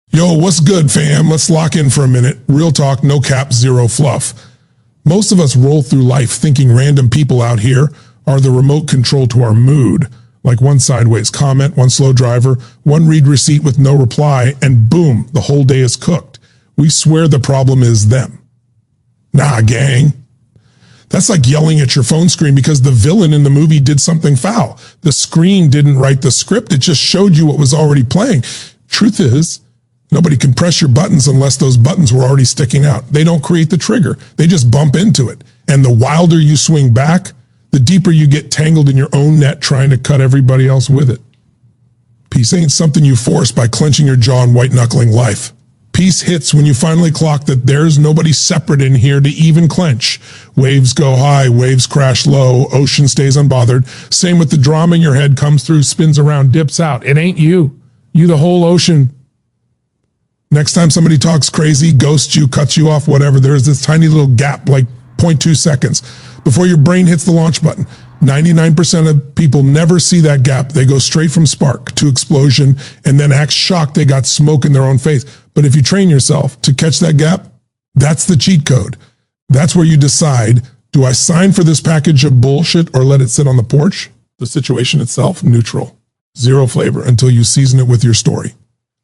Yo, what's good, fam? Let's lock in for a minute. Real talk, no cap, zero fluff. Most of us roll through life thinking random people out here are the remote control to our mood. Like one sideways comment, one slow driver, one read receipt with no reply, and boom, the whole day is cooked. We swear the problem is them. Nah, gang. That's like yelling at your phone screen because the villain in the movie did something foul. The screen didn't write the script. It just showed you what was already playing. Truth is, nobody can press your buttons unless those buttons were already sticking out. They don't create the trigger. They just bump into it. And the wilder you swing back, the deeper you get tangled in your own net trying to cut everybody else with it. Peace ain't something you force by clenching your jaw and white-knuckling life. Peace hits when you finally clock that there's nobody separate in here to even clench. Waves go high, waves crash low, ocean stays unbothered. Same with the drama in your head, comes through, spins around, dips out. It ain't you. You the whole ocean. Next time somebody talks crazy, ghosts you, cuts you off, whatever, there's this tiny little gap, like 0.2 seconds, before your brain hits the launch button. 99% of people never see that gap. They go straight from spark to explosion and then act shocked they got smoke in their own face. But if you train yourself to catch that gap, that's the cheat code. That's where you decide, do I sign for this package of bullshit or let it sit on the porch? The situation itself, neutral. Zero flavor until you season it with your story.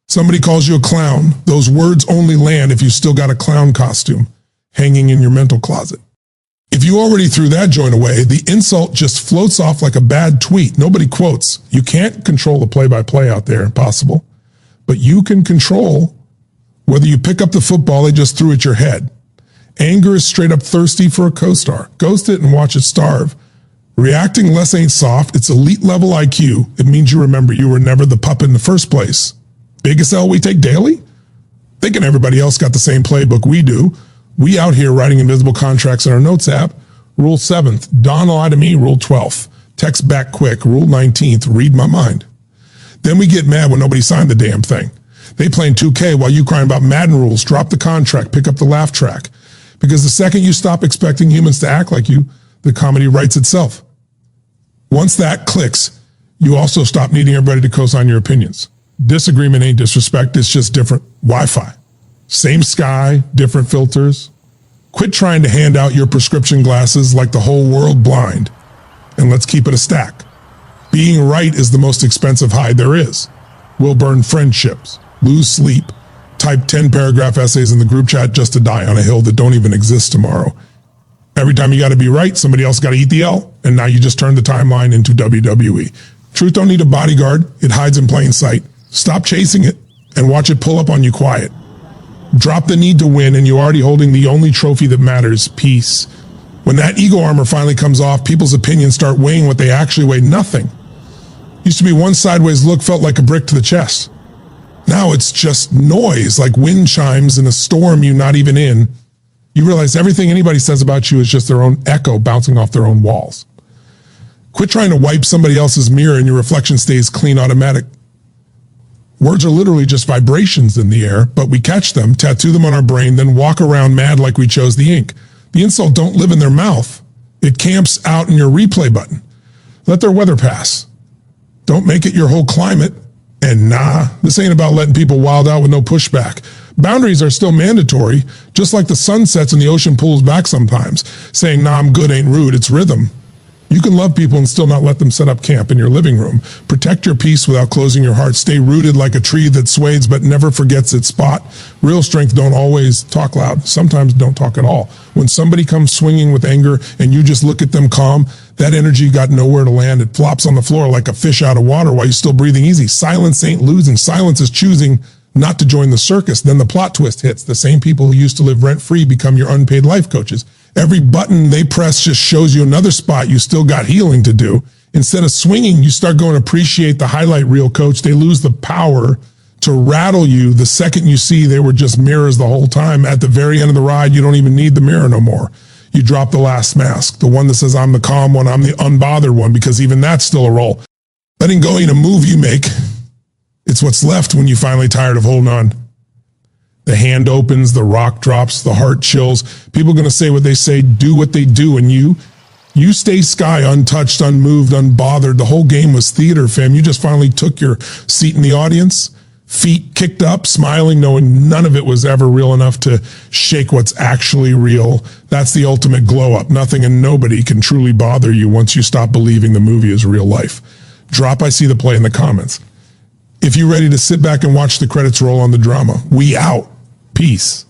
Somebody calls you a clown. Those words only land if you still got a clown costume hanging in your mental closet. If you already threw that joint away, the insult just floats off like a bad tweet. Nobody quotes. You can't control the play-by-play out there, impossible. But you can control whether you pick up the football they just threw at your head. Anger is straight up thirsty for a co-star. Ghost it and watch it starve. Reacting less ain't soft. It's elite level IQ. It means you remember you were never the pup in the first place. Biggest L we take daily? Thinking everybody else got the same playbook we do. We out here writing invisible contracts in our notes app. Rule 7th, don't lie to me. Rule 12th, text back quick. Rule 19th, read my mind. Then we get mad when nobody signed the damn thing. They playing 2K while you crying about Madden rules. Drop the contract, pick up the laugh track. Because the second you stop expecting humans to act like you, the comedy writes itself. Once that clicks, you also stop needing everybody to co-sign your opinions. Disagreement ain't disrespect, it's just different Wi-Fi. Same sky, different filters. Quit trying to hand out your prescription glasses like the whole world blind. And let's keep it a stack. Being right is the most expensive high there is. We'll burn friendships, lose sleep, type 10-paragraph essays in the group chat just to die on a hill that don't even exist tomorrow. Every time you got to be right, somebody else got to eat the L, and now you just turn the timeline into WWE. Truth don't need a bodyguard. It hides in plain sight. Stop chasing it and watch it pull up on you quiet. Drop the need to win and you're already holding the only trophy that matters, peace. When that ego armor finally comes off, people's opinions start weighing what they actually weigh, nothing. Used to be one sideways look felt like a brick to the chest. Now it's just noise, like wind chimes in a storm you're not even in. You realize everything anybody says about you is just their own echo bouncing off their own walls. Quit trying to wipe somebody else's mirror and your reflection stays clean automatic. Words are literally just vibrations in the air, but we catch them, tattoo them on our brain, then walk around mad like we chose the ink. The insult don't live in their mouth. It camps out in your replay button. Let their weather pass. Don't make it your whole climate. And nah, this ain't about letting people wild out with no pushback. Boundaries are still mandatory, just like the sun sets and the ocean pulls back sometimes. Saying, nah, I'm good ain't rude, it's rhythm. You can love people and still not let them set up camp in your living room. Protect your peace without closing your heart. Stay rooted like a tree that sways but never forgets its spot. Real strength don't always talk loud. Sometimes don't talk at all. When somebody comes swinging with anger and you just look at them calm, that energy got nowhere to land. It flops on the floor like a fish out of water while you're still breathing easy. Silence ain't losing. Silence is choosing not to join the circus. Then the plot twist hits. The same people who used to live rent-free become your unpaid life coaches. Every button they press just shows you another spot you still got healing to do. Instead of swinging, you start going to appreciate the highlight reel, coach. They lose the power to rattle you the second you see they were just mirrors the whole time. At the very end of the ride, you don't even need the mirror no more. You drop the last mask, the one that says, I'm the calm one, I'm the unbothered one, because even that's still a role. Letting go ain't a move you make. It's what's left when you're finally tired of holding on. The hand opens, the rock drops, the heart chills. People are going to say what they say, do what they do, and you stay sky untouched, unmoved, unbothered. The whole game was theater, fam. You just finally took your seat in the audience. feet kicked up, smiling, knowing none of it was ever real enough to shake what's actually real. That's the ultimate glow up. Nothing and nobody can truly bother you once you stop believing the movie is real life. Drop I see the play in the comments. If you're ready to sit back and watch the credits roll on the drama, we out. Peace.